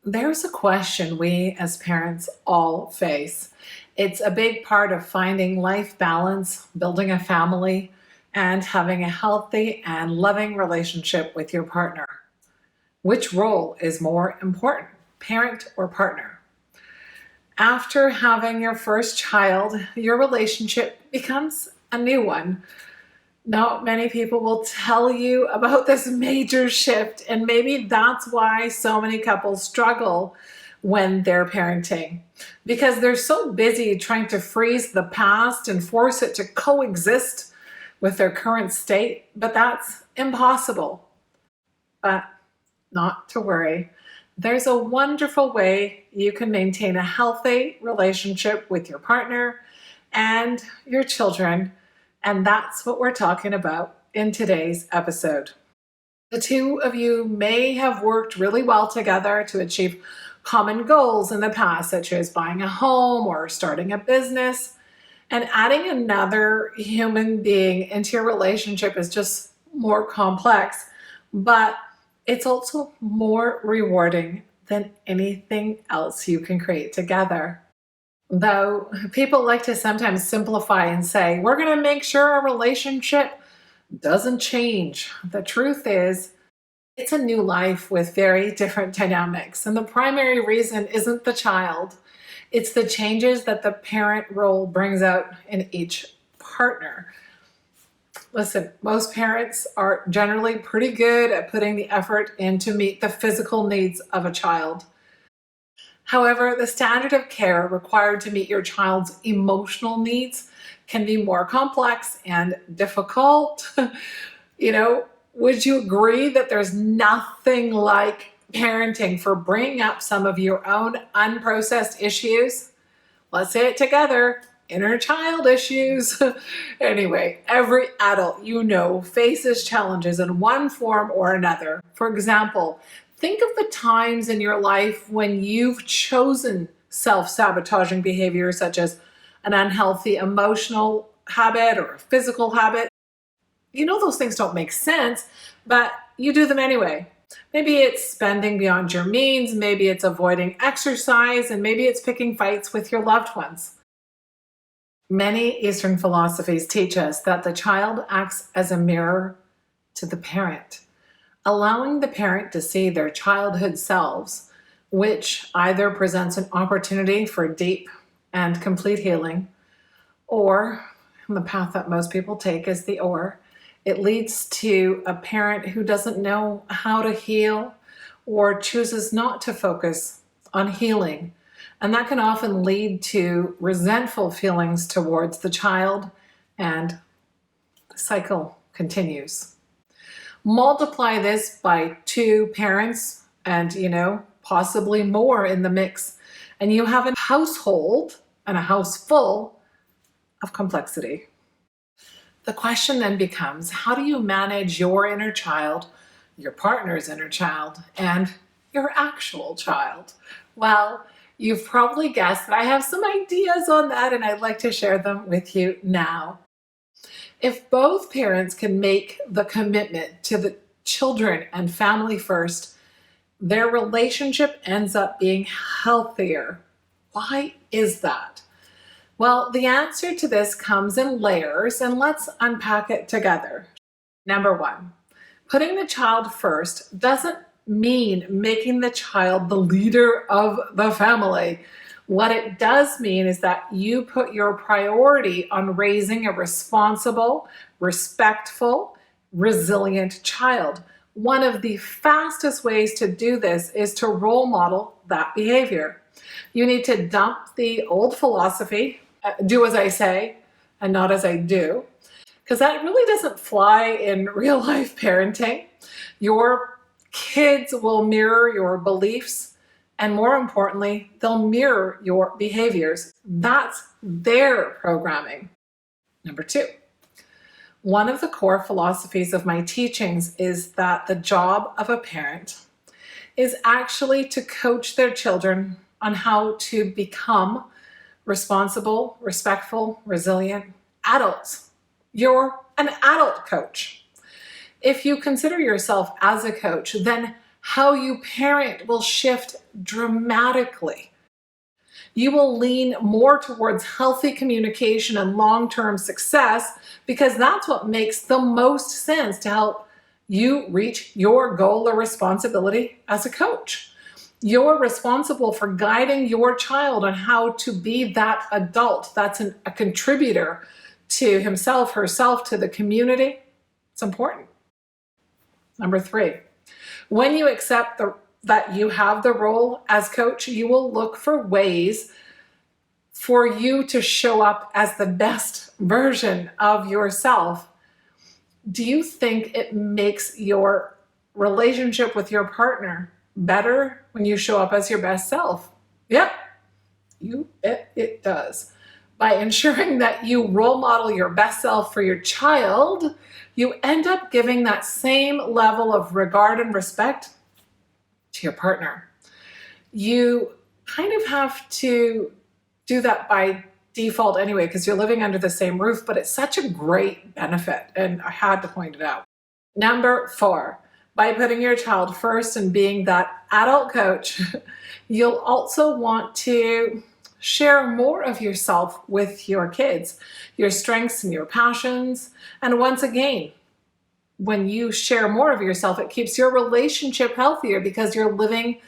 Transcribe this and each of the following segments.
There's a question we as parents all face. It's a big part of finding life balance, building a family, and having a healthy and loving relationship with your partner. Which role is more important, parent or partner? After having your first child, your relationship becomes a new one. Not many people will tell you about this major shift, and maybe that's why so many couples struggle when they're parenting because they're so busy trying to freeze the past and force it to coexist with their current state, but that's impossible. But not to worry. There's a wonderful way you can maintain a healthy relationship with your partner and your children, and that's what we're talking about in today's episode. The two of you may have worked really well together to achieve common goals in the past, such as buying a home or starting a business. And adding another human being into your relationship is just more complex, but it's also more rewarding than anything else you can create together. Though people like to sometimes simplify and say, we're going to make sure our relationship doesn't change. The truth is, it's a new life with very different dynamics. And the primary reason isn't the child, it's the changes that the parent role brings out in each partner. Listen, most parents are generally pretty good at putting the effort in to meet the physical needs of a child. However, the standard of care required to meet your child's emotional needs can be more complex and difficult. you know, would you agree that there's nothing like parenting for bringing up some of your own unprocessed issues? Let's say it together. Inner child issues. Anyway, every adult you know faces challenges in one form or another. For example, think of the times in your life when you've chosen self-sabotaging behavior such as an unhealthy emotional habit or a physical habit. You know those things don't make sense, but you do them anyway. Maybe it's spending beyond your means, maybe it's avoiding exercise, and maybe it's picking fights with your loved ones. Many Eastern philosophies teach us that the child acts as a mirror to the parent, allowing the parent to see their childhood selves, which either presents an opportunity for deep and complete healing, or the path that most people take is the or. It leads to a parent who doesn't know how to heal or chooses not to focus on healing. And that can often lead to resentful feelings towards the child, and the cycle continues. Multiply this by two parents and, possibly more in the mix, and you have a household and a house full of complexity. The question then becomes, how do you manage your inner child, your partner's inner child, and your actual child? Well, you've probably guessed that I have some ideas on that, and I'd like to share them with you now. If both parents can make the commitment to the children and family first, their relationship ends up being healthier. Why is that? Well, the answer to this comes in layers, and let's unpack it together. Number one, putting the child first doesn't mean making the child the leader of the family. What it does mean is that you put your priority on raising a responsible, respectful, resilient child. One of the fastest ways to do this is to role model that behavior. You need to dump the old philosophy, do as I say and not as I do, because that really doesn't fly in real life parenting. Your kids will mirror your beliefs, and more importantly, they'll mirror your behaviors. That's their programming. Number two, one of the core philosophies of my teachings is that the job of a parent is actually to coach their children on how to become responsible, respectful, resilient adults. You're an adult coach. If you consider yourself as a coach, then How you parent will shift dramatically. You will lean more towards healthy communication and long-term success because that's what makes the most sense to help you reach your goal or responsibility as a coach. You're responsible for guiding your child on how to be that adult that's a contributor to himself, herself, to the community. It's important. Number 3, when you accept that you have the role as coach, you will look for ways for you to show up as the best version of yourself. Do you think it makes your relationship with your partner better when you show up as your best self? Yep, it does. By ensuring that you role model your best self for your child, you end up giving that same level of regard and respect to your partner. You kind of have to do that by default anyway, because you're living under the same roof, but it's such a great benefit, and I had to point it out. Number 4, by putting your child first and being that adult coach, you'll also want to share more of yourself with your kids, your strengths and your passions. And once again, when you share more of yourself, it keeps your relationship healthier because you're living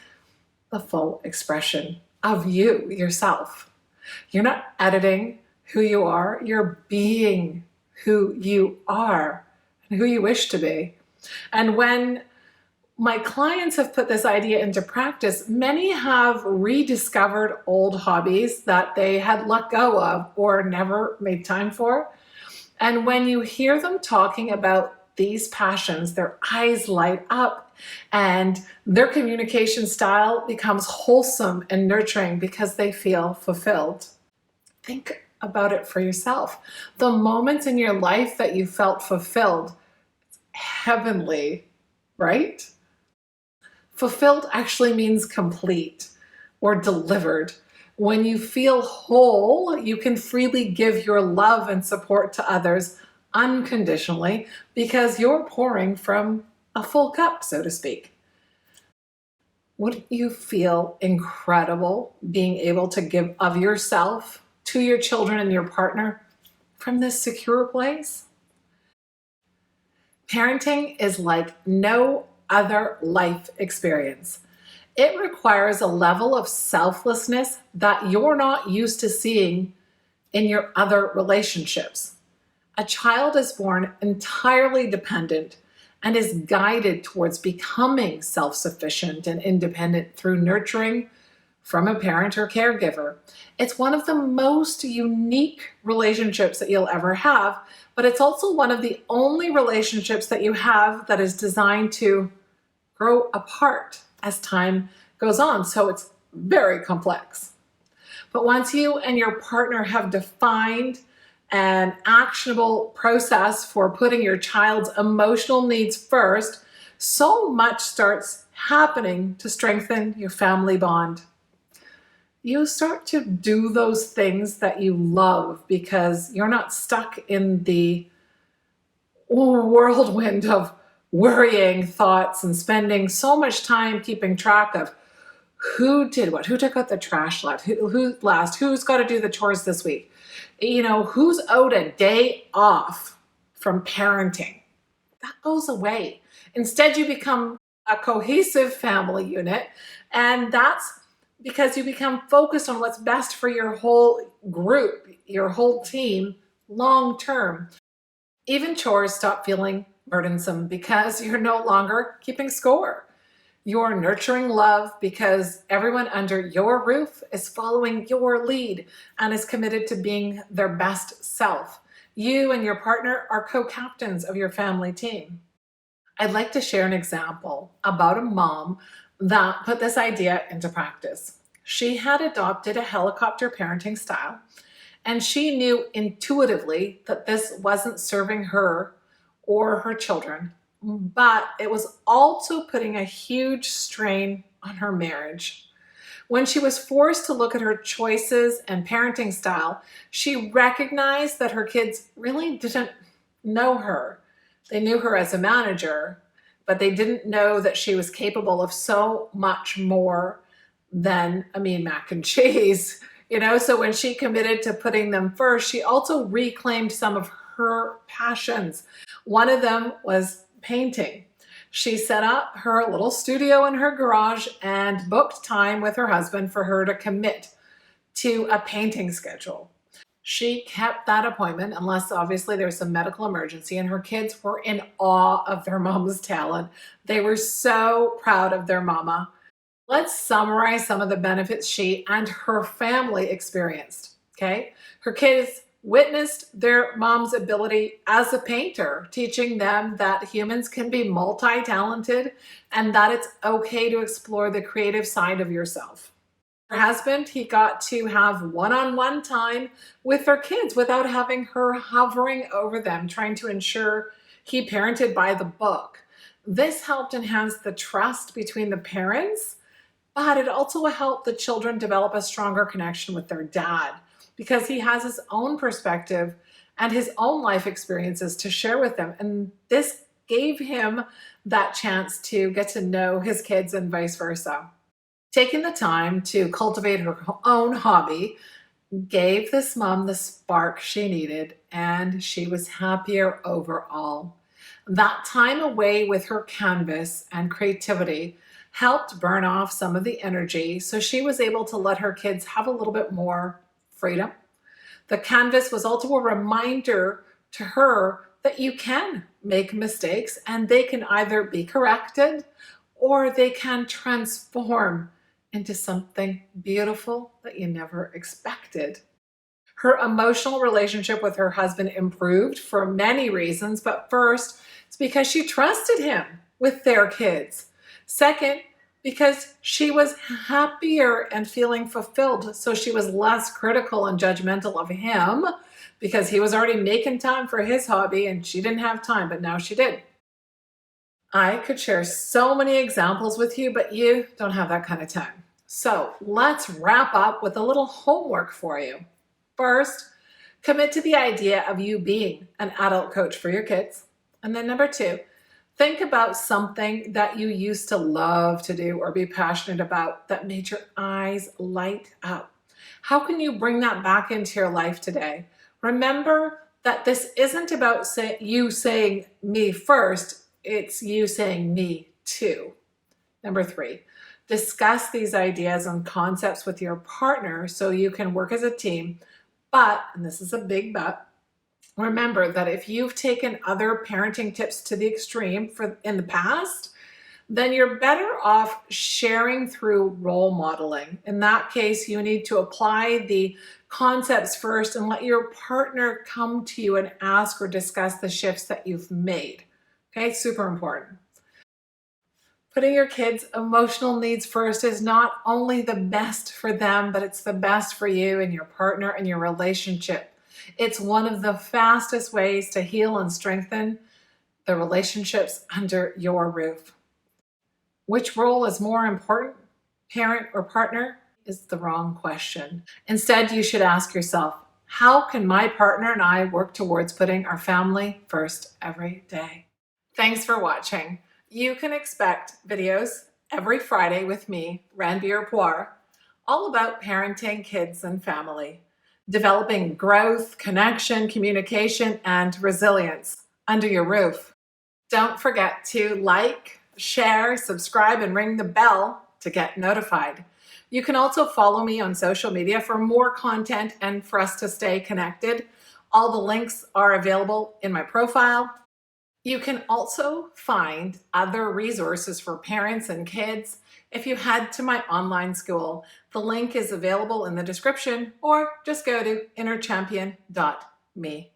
the full expression of you, yourself. You're not editing who you are, you're being who you are and who you wish to be. And when my clients have put this idea into practice, many have rediscovered old hobbies that they had let go of or never made time for. And when you hear them talking about these passions, their eyes light up and their communication style becomes wholesome and nurturing because they feel fulfilled. Think about it for yourself. The moments in your life that you felt fulfilled, heavenly, right? Fulfilled actually means complete or delivered. When you feel whole, you can freely give your love and support to others unconditionally because you're pouring from a full cup, so to speak. Wouldn't you feel incredible being able to give of yourself to your children and your partner from this secure place? Parenting is like no other life experience. It requires a level of selflessness that you're not used to seeing in your other relationships. A child is born entirely dependent and is guided towards becoming self-sufficient and independent through nurturing from a parent or caregiver. It's one of the most unique relationships that you'll ever have, but it's also one of the only relationships that you have that is designed to grow apart as time goes on. So it's very complex. But once you and your partner have defined an actionable process for putting your child's emotional needs first, so much starts happening to strengthen your family bond. You start to do those things that you love because you're not stuck in the whirlwind of worrying thoughts and spending so much time keeping track of who did what, who took out the trash last, who's got to do the chores this week, who's owed a day off from parenting. That goes away. Instead, you become a cohesive family unit, and that's because you become focused on what's best for your whole group, your whole team, long term. Even chores stop feeling burdensome because you're no longer keeping score. You're nurturing love because everyone under your roof is following your lead and is committed to being their best self. You and your partner are co-captains of your family team. I'd like to share an example about a mom that put this idea into practice. She had adopted a helicopter parenting style, and she knew intuitively that this wasn't serving her or her children, but it was also putting a huge strain on her marriage. When she was forced to look at her choices and parenting style, she recognized that her kids really didn't know her. They knew her as a manager, but they didn't know that she was capable of so much more than a mean mac and cheese. So when she committed to putting them first, she also reclaimed some of her passions. One of them was painting. She set up her little studio in her garage and booked time with her husband for her to commit to a painting schedule. She kept that appointment unless obviously there was some medical emergency, and her kids were in awe of their mama's talent. They were so proud of their mama. Let's summarize some of the benefits she and her family experienced. Okay. Her kids witnessed their mom's ability as a painter, teaching them that humans can be multi-talented and that it's okay to explore the creative side of yourself. Her husband, he got to have one-on-one time with her kids without having her hovering over them, trying to ensure he parented by the book. This helped enhance the trust between the parents, but it also helped the children develop a stronger connection with their dad because he has his own perspective and his own life experiences to share with them. And this gave him that chance to get to know his kids and vice versa. Taking the time to cultivate her own hobby gave this mom the spark she needed, and she was happier overall. That time away with her canvas and creativity helped burn off some of the energy, so she was able to let her kids have a little bit more freedom. The canvas was also a reminder to her that you can make mistakes and they can either be corrected or they can transform into something beautiful that you never expected. Her emotional relationship with her husband improved for many reasons, but first, it's because she trusted him with their kids. Second, because she was happier and feeling fulfilled, so she was less critical and judgmental of him because he was already making time for his hobby and she didn't have time, but now she did. I could share so many examples with you, but you don't have that kind of time. So let's wrap up with a little homework for you. First, commit to the idea of you being an adult coach for your kids. And then number two, think about something that you used to love to do or be passionate about that made your eyes light up. How can you bring that back into your life today? Remember that this isn't about you saying me first, it's you saying me too. Number three, discuss these ideas and concepts with your partner so you can work as a team. But, and this is a big but, remember that if you've taken other parenting tips to the extreme in the past, then you're better off sharing through role modeling. In that case, you need to apply the concepts first and let your partner come to you and ask or discuss the shifts that you've made. Okay, super important. Putting your kids' emotional needs first is not only the best for them, but it's the best for you and your partner and your relationship. It's one of the fastest ways to heal and strengthen the relationships under your roof. Which role is more important, parent or partner, is the wrong question. Instead, you should ask yourself, how can my partner and I work towards putting our family first every day? Thanks for watching. You can expect videos every Friday with me, Ranbir Puar, all about parenting, kids, and family, developing growth, connection, communication, and resilience under your roof. Don't forget to like, share, subscribe, and ring the bell to get notified. You can also follow me on social media for more content and for us to stay connected. All the links are available in my profile. You can also find other resources for parents and kids if you head to my online school. The link is available in the description, or just go to innerchampion.me.